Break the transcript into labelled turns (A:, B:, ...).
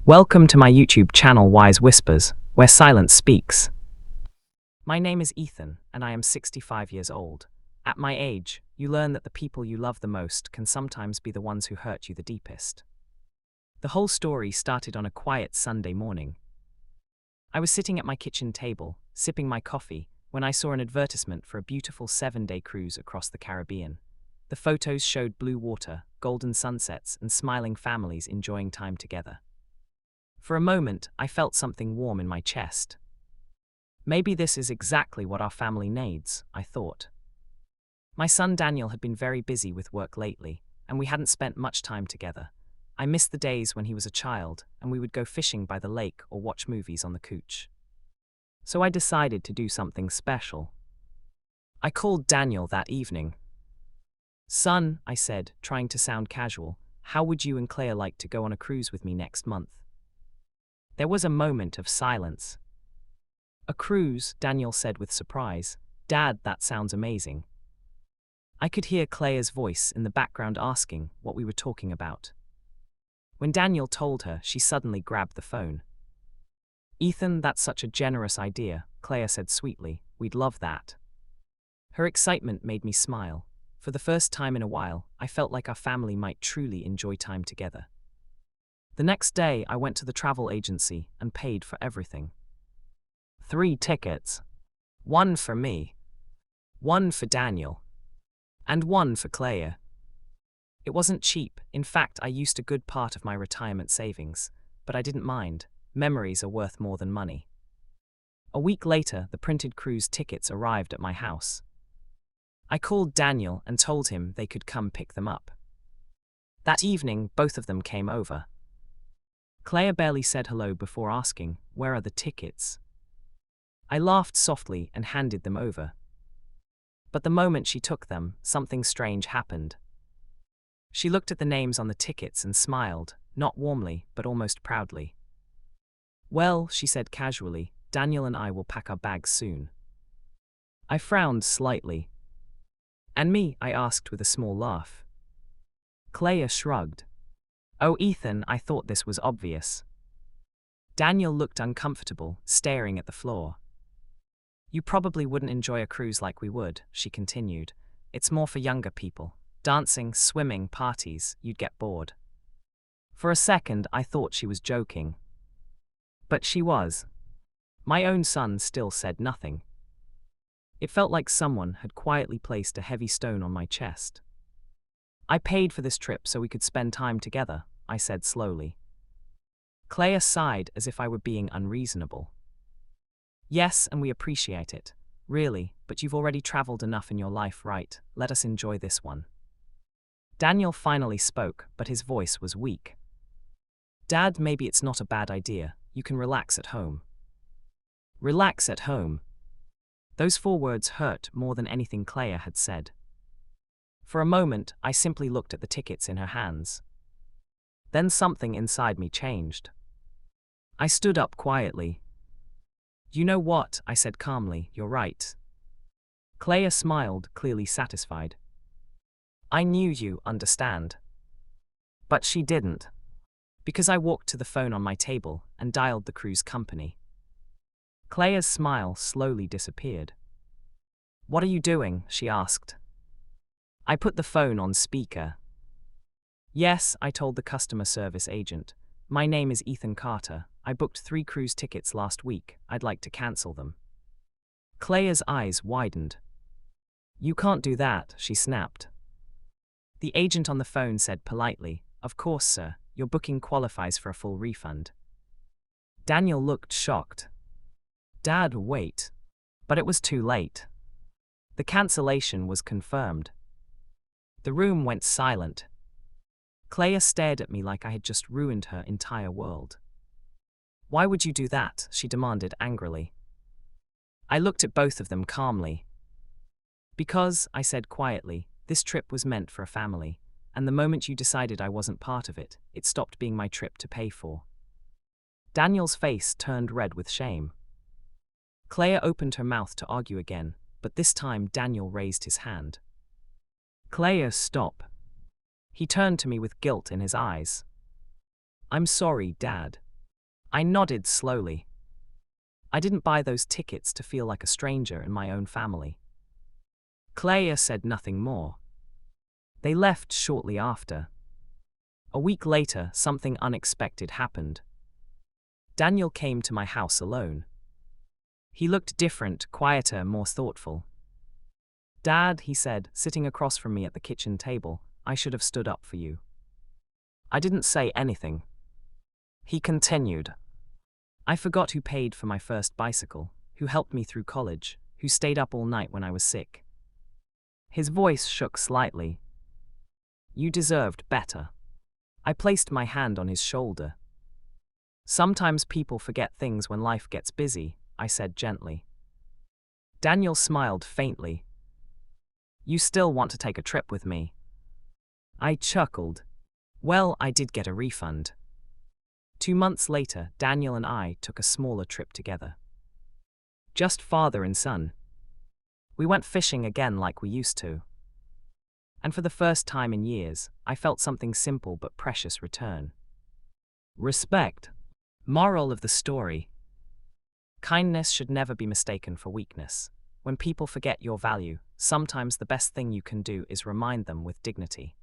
A: Welcome to my YouTube channel Wise Whispers, where silence speaks. My name is Ethan, and I am 65 years old. At my age, you learn that the people you love the most can sometimes be the ones who hurt you the deepest. The whole story started on a quiet Sunday morning. I was sitting at my kitchen table, sipping my coffee, when I saw an advertisement for a beautiful 7-day cruise across the Caribbean. The photos showed blue water, golden sunsets, and smiling families enjoying time together. For a moment, I felt something warm in my chest. Maybe this is exactly what our family needs, I thought. My son Daniel had been very busy with work lately, and we hadn't spent much time together. I missed the days when he was a child, and we would go fishing by the lake or watch movies on the couch. So I decided to do something special. I called Daniel that evening. "Son," I said, trying to sound casual, "how would you and Claire like to go on a cruise with me next month?" There was a moment of silence. "A cruise," Daniel said with surprise. "Dad, that sounds amazing." I could hear Claire's voice in the background asking what we were talking about. When Daniel told her, she suddenly grabbed the phone. "Ethan, that's such a generous idea," Claire said sweetly. "We'd love that." Her excitement made me smile. For the first time in a while, I felt like our family might truly enjoy time together. The next day, I went to the travel agency and paid for everything. 3 tickets. 1 for me. 1 for Daniel. And 1 for Claire. It wasn't cheap. In fact, I used a good part of my retirement savings. But I didn't mind. Memories are worth more than money. A week later, the printed cruise tickets arrived at my house. I called Daniel and told him they could come pick them up. That evening, both of them came over. Claire barely said hello before asking, "Where are the tickets?" I laughed softly and handed them over. But the moment she took them, something strange happened. She looked at the names on the tickets and smiled, not warmly, but almost proudly. "Well," she said casually, "Daniel and I will pack our bags soon." I frowned slightly. "And me?" I asked with a small laugh. Claire shrugged. "Oh, Ethan, I thought this was obvious." Daniel looked uncomfortable, staring at the floor. "You probably wouldn't enjoy a cruise like we would," she continued. "It's more for younger people. Dancing, swimming, parties, you'd get bored." For a second, I thought she was joking. But she was. My own son still said nothing. It felt like someone had quietly placed a heavy stone on my chest. "I paid for this trip so we could spend time together," I said slowly. Claire sighed as if I were being unreasonable. "Yes, and we appreciate it. Really, but you've already traveled enough in your life, right? Let us enjoy this one." Daniel finally spoke, but his voice was weak. "Dad, maybe it's not a bad idea. You can relax at home." Relax at home. Those 4 words hurt more than anything Claire had said. For a moment, I simply looked at the tickets in her hands. Then something inside me changed. I stood up quietly. "You know what?" I said calmly. "You're right." Claire smiled, clearly satisfied. "I knew you understand." But she didn't. Because I walked to the phone on my table and dialed the cruise company. Claire's smile slowly disappeared. "What are you doing?" she asked. I put the phone on speaker. "Yes," I told the customer service agent. "My name is Ethan Carter. I booked 3 cruise tickets last week. I'd like to cancel them." Claire's eyes widened. "You can't do that," she snapped. The agent on the phone said politely, "Of course, sir. Your booking qualifies for a full refund." Daniel looked shocked. "Dad, wait." But it was too late. The cancellation was confirmed. The room went silent. Claire stared at me like I had just ruined her entire world. "Why would you do that?" she demanded angrily. I looked at both of them calmly. "Because," I said quietly, "this trip was meant for a family, and the moment you decided I wasn't part of it, it stopped being my trip to pay for." Daniel's face turned red with shame. Claire opened her mouth to argue again, but this time Daniel raised his hand. "Claire, stop." He turned to me with guilt in his eyes. "I'm sorry, Dad." I nodded slowly. I didn't buy those tickets to feel like a stranger in my own family. Clea said nothing more. They left shortly after. A week later, something unexpected happened. Daniel came to my house alone. He looked different, quieter, more thoughtful. "Dad," he said, sitting across from me at the kitchen table, "I should have stood up for you." I didn't say anything. He continued. "I forgot who paid for my first bicycle, who helped me through college, who stayed up all night when I was sick." His voice shook slightly. "You deserved better." I placed my hand on his shoulder. "Sometimes people forget things when life gets busy," I said gently. Daniel smiled faintly. "You still want to take a trip with me?" I chuckled. Well, I did get a refund. 2 months later, Daniel and I took a smaller trip together. Just father and son. We went fishing again like we used to. And for the first time in years, I felt something simple but precious return. Respect. Moral of the story. Kindness should never be mistaken for weakness. When people forget your value, sometimes the best thing you can do is remind them with dignity.